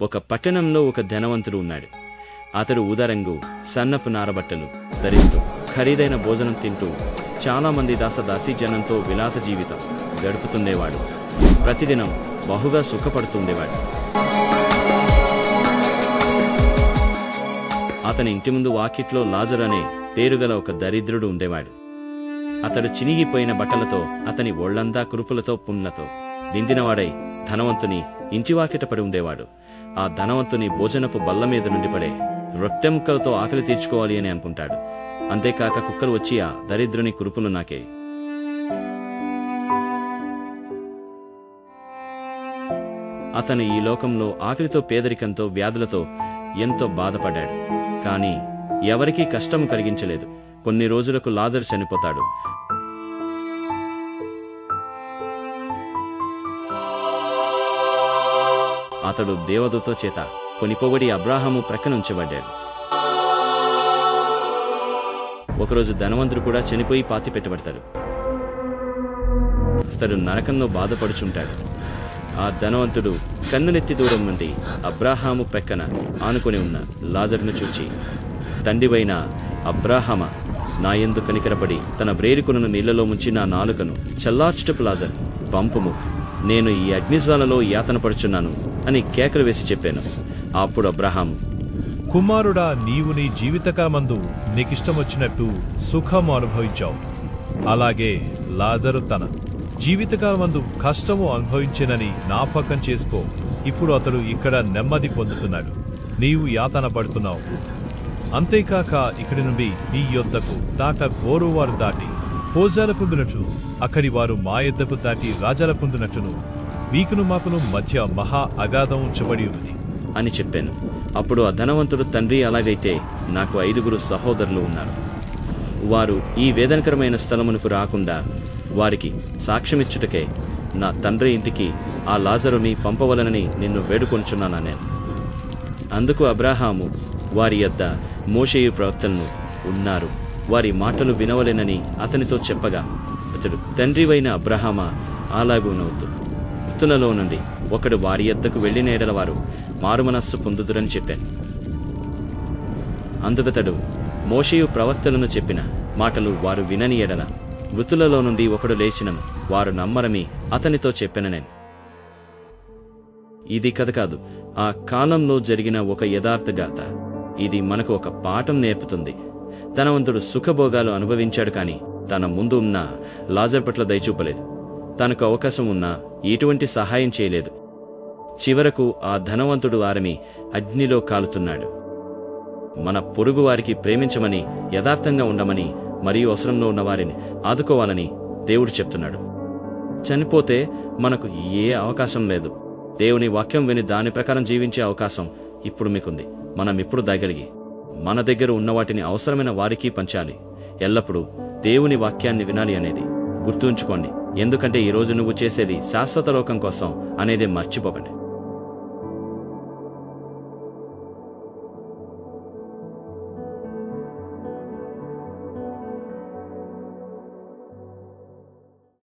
ఒక పట్టణంలో ఒక ధనవంతుడు ఉన్నాడు. అతడు ఊదారంగు సన్నపు నారబట్టలు ధరిస్తూ ఖరీదైన భోజనం తింటూ చాలామంది దాసదాసీ జనంతో విలాస జీవితం గడుపుతుండేవాడు. ప్రతిదినం బహుగా సుఖపడుతుండేవాడు. అతని ఇంటి ముందు వాకిట్లో లాజరు అనే పేరుగల ఒక దరిద్రుడు ఉండేవాడు. అతడు చినిగిపోయిన బట్టలతో, అతని ఒళ్లంతా కురుపులతో, పుండ్లతో నిండినవాడై ధనవంతుని ఇంటివాకిట పడి ఉండేవాడు. ఆ ధనవంతుని భోజనపు బల్ల మీద నుండి పడే రొట్టెముక్కలతో ఆకలి తీర్చుకోవాలి అని అనుకుంటాడు. అంతేకాక కుక్కలు వచ్చి ఆ దరిద్రుని కురుపులు నాకే. అతను ఈ లోకంలో ఆకలితో, పేదరికంతో, వ్యాధులతో ఎంతో బాధపడ్డాడు. కానీ ఎవరికీ కష్టం కలిగించలేదు. కొన్ని రోజులకు లాజరు చనిపోతాడు. అతడు దేవదూత చేత కొనిపోబడి అబ్రాహాము ప్రక్కనుంచబడ్డాడు. ఒకరోజు ధనవంతుడు కూడా చనిపోయి పాతిపెట్టబడతాడు. అతడు నరకంలో బాధపడుచుంటాడు. ఆ ధనవంతుడు కన్నులెత్తి దూరం నుండి అబ్రాహాము ప్రక్కన ఆనుకొని ఉన్న లాజరును చూచి, తండ్రివైన అబ్రాహామా, నా యందు కనికరపడి తన వ్రేలికొనను నీళ్లలో ముంచి నా నాలుకను చల్లార్చుటకు లాజరు పంపుము, నేను ఈ అగ్నిజ్వాలలో యాతన పడుచున్నాను అని కేకలు వేసి చెప్పాను. అప్పుడు అబ్రాహాము, కుమారుడా, నీవు నీ జీవితకాలమందు నీకిష్టమొచ్చినట్టు సుఖము అనుభవించావు. అలాగే లాజరు తన జీవితకాలమందు కష్టము అనుభవించినని జ్ఞాపకం చేసుకో. ఇప్పుడు అతడు ఇక్కడ నెమ్మది పొందుతున్నాడు, నీవు యాతన పడుతున్నావు. అంతేకాక ఇక్కడి నుండి నీ యొద్దకు దాట గోరువారు దాటి పోజాల పొందినట్లు, అక్కడి వారు మా యొద్దకు దాటి రాజాల పొందినట్టును మీకును మాకును మధ్య మహా అగాధం ఉంచబడి ఉంది అని చెప్పాను. అప్పుడు ఆ ధనవంతుడు, తండ్రి, అలాగైతే నాకు 5 సహోదరులు ఉన్నారు. వారు ఈ వేదనకరమైన స్థలమునకు రాకుండా వారికి సాక్ష్యమిచ్చుటకే నా తండ్రి ఇంటికి ఆ లాజరుని పంపవలనని నిన్ను వేడుకొనుచున్నానా నేను. అందుకు అబ్రాహాము, వారి యొద్ద మోషేయు ప్రవక్తలను ఉన్నారు, వారి మాటలు వినవలెనని అతనితో చెప్పగా, అతడు, తండ్రివైన అబ్రాహామా, అలాగూనవద్దు. మృతులలో నుండి ఒకడు వారి యొద్దకు వెళ్ళిన ఎడల వారు మారుమనస్సు పొందుదురని చెప్పాను. అందుకతడు, మోషేయు ప్రవక్తలను చెప్పిన మాటలు వారు వినని ఎడల మృతులలో నుండి ఒకడు లేచినను వారు నమ్మరని అతనితో చెప్పాను నేను. ఇది కథ కాదు, ఆ కాలంలో జరిగిన ఒక యథార్థ గాథ. ఇది మనకు ఒక పాఠం నేర్పుతుంది. ధనవంతుడు సుఖభోగాలు అనుభవించాడు, కానీ తన ముందు ఉన్న లాజరు పట్ల దయచూపలేదు. తనకు అవకాశం ఉన్నా ఎటువంటి సహాయం చేయలేదు. చివరకు ఆ ధనవంతుడు వారిని అగ్నిలో కాలుతున్నాడు. మన పొరుగు వారికి ప్రేమించమని, యథార్థంగా ఉండమని, మరియు అవసరంలో ఉన్న వారిని ఆదుకోవాలని దేవుడు చెప్తున్నాడు. చనిపోతే మనకు ఏ అవకాశం లేదు. దేవుని వాక్యం విని దాని ప్రకారం జీవించే అవకాశం ఇప్పుడు మీకుంది. మనం ఇప్పుడు దయగలిగి మన దగ్గర ఉన్న వాటిని అవసరమైన వారికి పంచాలి. ఎల్లప్పుడూ దేవుని వాక్యాన్ని వినాలి అనేది గుర్తుంచుకోండి. ఎందుకంటే ఈరోజు నువ్వు చేసేది శాశ్వత లోకం కోసం అనేది మర్చిపోకండి.